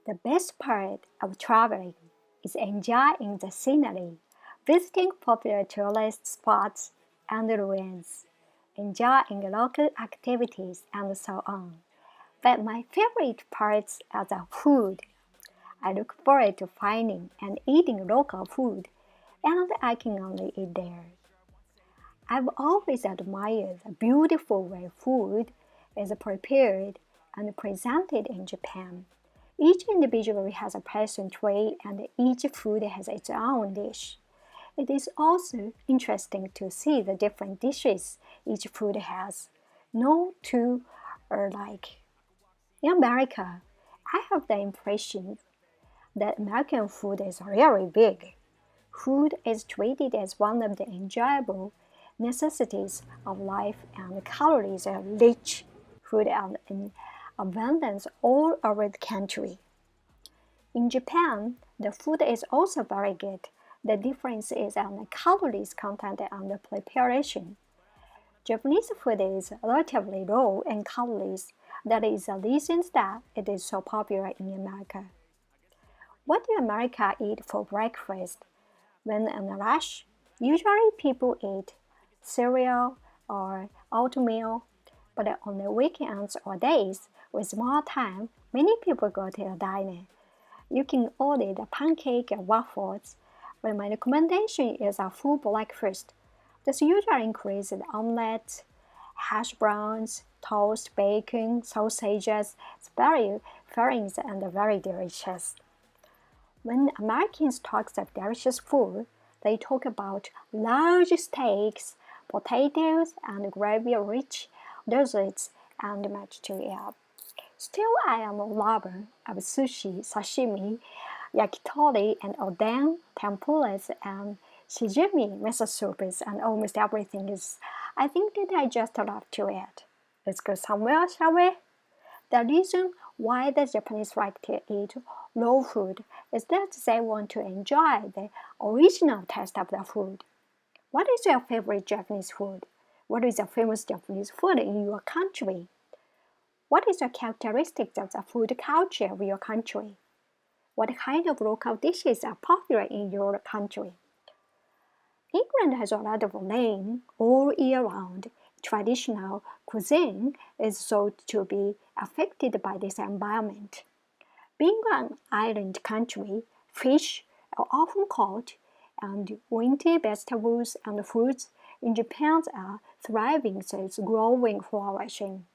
The best part of traveling is enjoying the scenery, visiting popular tourist spots and ruins, enjoying local activities, and so on. But my favorite parts are the food. I look forward to finding and eating local food, and I can only eat there. I've always admired the beautiful way food is prepared and presented in Japan. Each individual has a personal trait and each food has its own dish. It is also interesting to see the different dishes each food has. No two are alike. In America, I have the impression that American food is really big. Food is treated as one of the enjoyable necessities of life, and calories are rich. Food are in abundance all over the country. In Japan, the food is also very good. The difference is on the calories content and the preparation. Japanese food is relatively low in calories. That is the reason that it is so popular in America. What do America eat for breakfast? When in a rush, usually people eat cereal or oatmeal, but on the weekends or days with more time, many people go to a diner. You can order the pancake and waffles, but my recommendation is a full breakfast. This usually includes omelette, hash browns, toast, bacon, sausages. It's very filling and very delicious. When Americans talk of delicious food, they talk about large steaks, potatoes, and gravy-rich desserts, and much to eat. Still, I am a lover of sushi, sashimi, yakitori, and oden, tempuras, and shijimi, miso soups, and almost everything is. I think that I just love to eat. Let's go somewhere, shall we? The reason why the Japanese like to eat raw food is that they want to enjoy the original taste of the food. What is your favorite Japanese food? What is the famous Japanese food in your country? What is the characteristics of the food culture of your country? What kind of local dishes are popular in your country? England has a lot of rain all year round. Traditional cuisine is thought to be affected by this environment. Being an island country, fish are often caught, and winter vegetables and fruits in Japan are thriving, so it's growing, flourishing.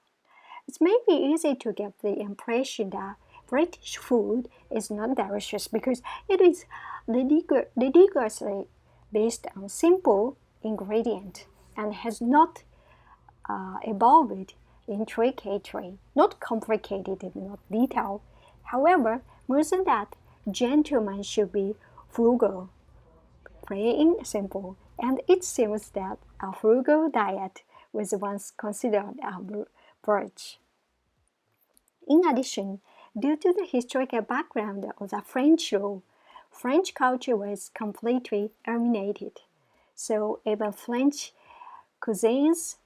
It may be easy to get the impression that British food is not delicious because it is religiously based on simple ingredients and has not evolved intricately, not complicated, not detailed. However, more than that, gentlemen should be frugal, plain simple, and it seems that a frugal diet was once considered a virtue. In addition, due to the historical background of the French rule, French culture was completely eliminated. So even French cuisines,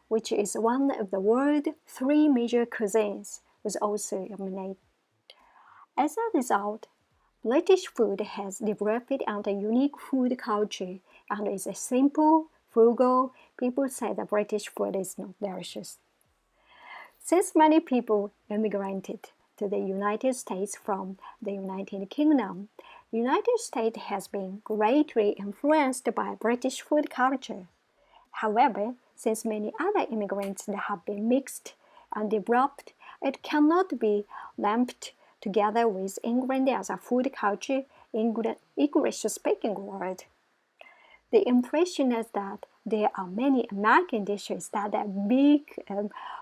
which is one of the world's three major cuisines, was also eliminated. As a result, British food has developed a unique food culture and is simple, frugal. People say that British food is not delicious. Since many people immigrated to the United States from the United Kingdom, the United States has been greatly influenced by British food culture. However, since many other immigrants have been mixed and developed, it cannot be lumped together with England as a food culture English-speaking world. The impression is that there are many American dishes that are big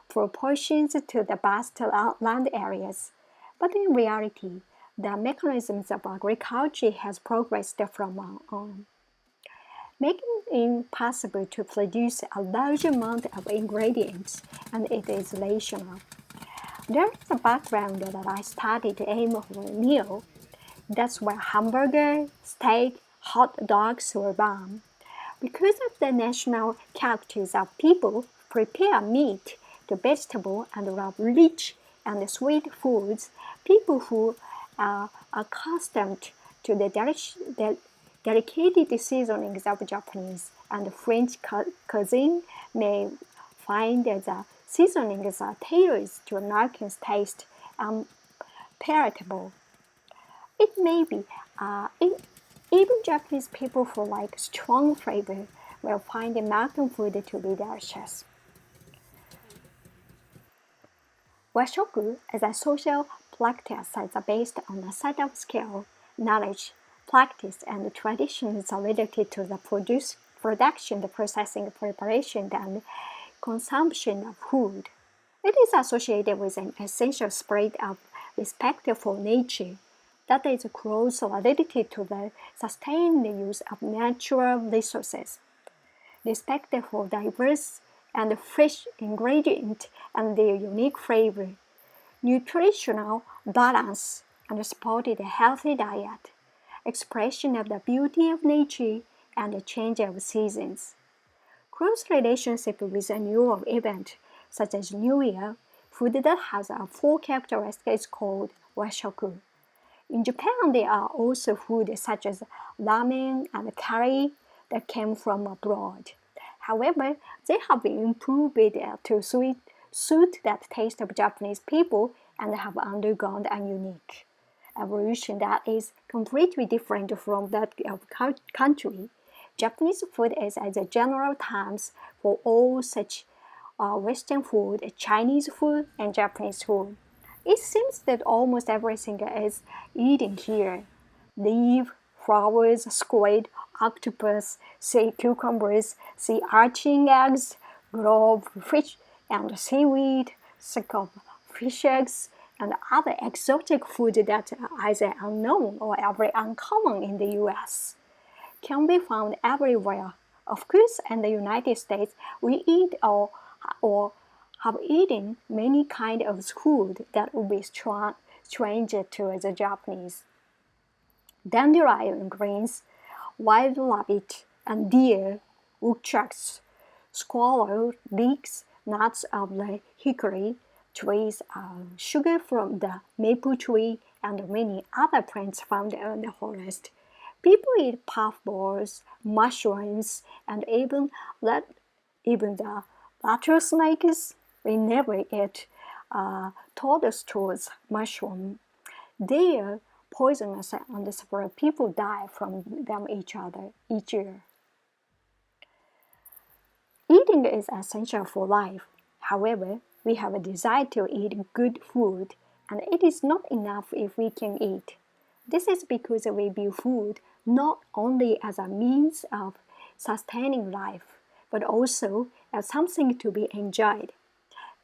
proportions to the vast land areas, but in reality, the mechanisms of agriculture has progressed from on, making it possible to produce a large amount of ingredients, and it is rational. There is a background that I studied to aim for a meal. That's why hamburger, steak, hot dogs were born. Because of the national characters of people prepare meat to vegetable and love rich and sweet foods, people who are accustomed to the delicate seasonings of Japanese and French cuisine may find that the seasonings are tailored to Americans' taste and palatable. It may be even Japanese people who like strong flavor will find American food to be delicious. Washoku is a social practice that's based on a set of skill, knowledge, practice, and traditions related to the production, the processing, preparation, and consumption of food. It is associated with an essential spirit of respect for nature that is close related to the sustained use of natural resources. Respect for diverse and fresh ingredients and their unique flavor, nutritional balance, and supported a healthy diet, expression of the beauty of nature and the change of seasons. Close relationship with annual event such as New Year, food that has a four characteristics is called washoku. In Japan, there are also foods such as ramen and curry that came from abroad. However, they have been improved to suit that taste of Japanese people and have undergone a unique evolution that is completely different from that of country. Japanese food is as a general terms for all such Western food, Chinese food, and Japanese food. It seems that almost everything is eaten here. Leaf, flowers, squid, octopus, sea cucumbers, sea urchin eggs, grove fish, and seaweed, suckle fish eggs, and other exotic food that are either unknown or very uncommon in the US can be found everywhere. Of course, in the United States, we eat or have eaten many kinds of food that would be strange to the Japanese. Dandelion greens, wild rabbit, and deer, woodchucks, squirrel, leeks, nuts of the hickory trees, sugar from the maple tree, and many other plants found in the forest. People eat puffballs, mushrooms, and even the rattlesnakes. We never eat toadstools mushroom. They are poisonous and several people die from them each year. Eating is essential for life. However, we have a desire to eat good food, and it is not enough if we can eat. This is because we view food not only as a means of sustaining life, but also as something to be enjoyed.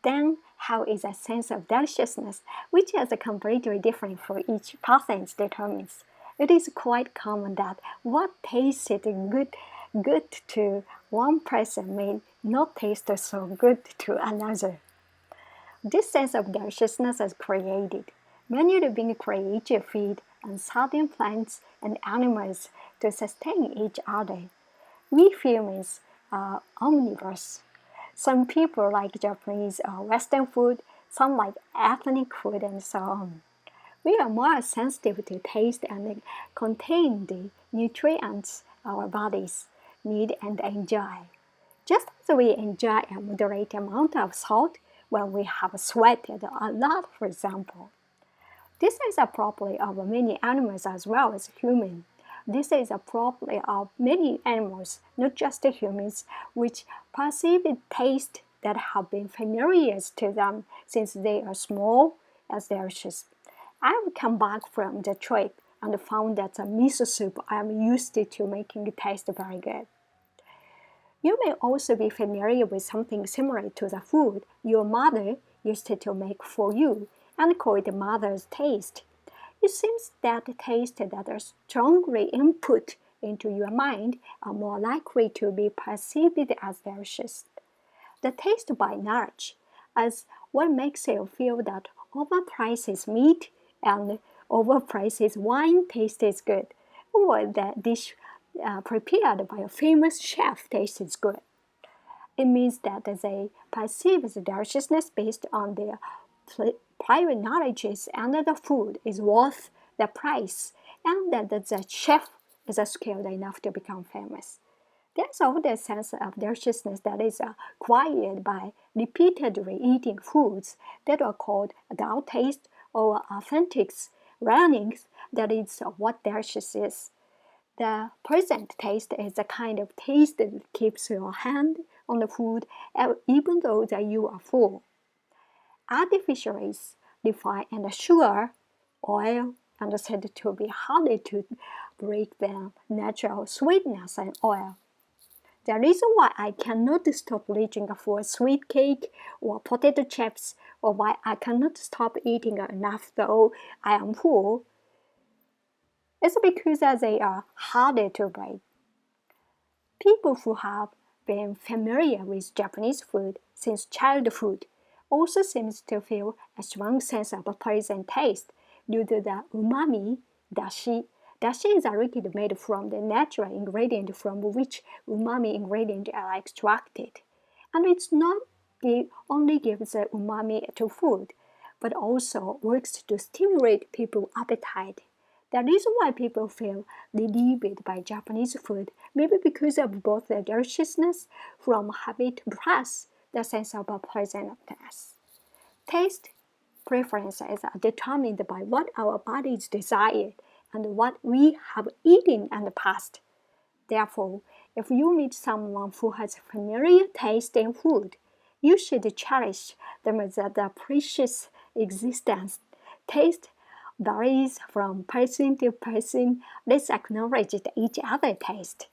Then, how is a sense of deliciousness, which is completely different for each person, determines? It is quite common that what tasted good to one person may not taste so good to another. This sense of deliciousness is created. Many living creatures feed on certain plants and animals to sustain each other. We humans are omnivores. Some people like Japanese or Western food, some like ethnic food, and so on. We are more sensitive to taste and contain the nutrients our bodies need and enjoy. Just as we enjoy a moderate amount of salt when we have sweated a lot, for example. This is a property of many animals as well as humans. This is a property of many animals, not just humans, which perceive taste that have been familiar to them since they are small as delicious. I've come back from the trip and found that the miso soup I am used to making taste very good. You may also be familiar with something similar to the food your mother used to make for you and call it mother's taste. It seems that tastes that are strongly input into your mind are more likely to be perceived as delicious. The taste by knowledge as what makes you feel that overpriced meat and overpriced wine tastes good, or that dish prepared by a famous chef tastes good. It means that they perceive the deliciousness based on their private knowledge and the food is worth the price, and that the chef is skilled enough to become famous. There's also a sense of deliciousness that is acquired by repeatedly eating foods that are called adult taste or authentic learnings. That is what delicious is. The present taste is the kind of taste that keeps your hand on the food even though that you are full. Artificially refined and sugar, oil, and said to be harder to break than natural sweetness and oil. The reason why I cannot stop reaching for a sweet cake or potato chips, or why I cannot stop eating enough though I am full, is because they are harder to break. People who have been familiar with Japanese food since childhood also seems to feel a strong sense of pleasant taste due to the umami, dashi. Dashi is a liquid made from the natural ingredient from which umami ingredients are extracted. And it's not only gives the umami to food, but also works to stimulate people's appetite. The reason why people feel relieved by Japanese food may be because of both the deliciousness from habit plus the sense of pleasantness. Taste preferences are determined by what our bodies desire and what we have eaten in the past. Therefore, if you meet someone who has familiar taste in food, you should cherish them as a precious existence. Taste varies from person to person. Let's acknowledge each other's taste.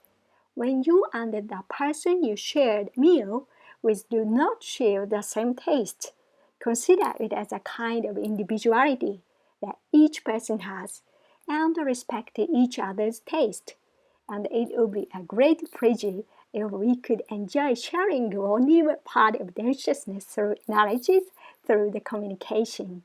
When you and the person you shared meal with do not share the same taste, consider it as a kind of individuality that each person has, and respect each other's taste. And it would be a great pleasure if we could enjoy sharing only part of deliciousness through knowledge, through the communication.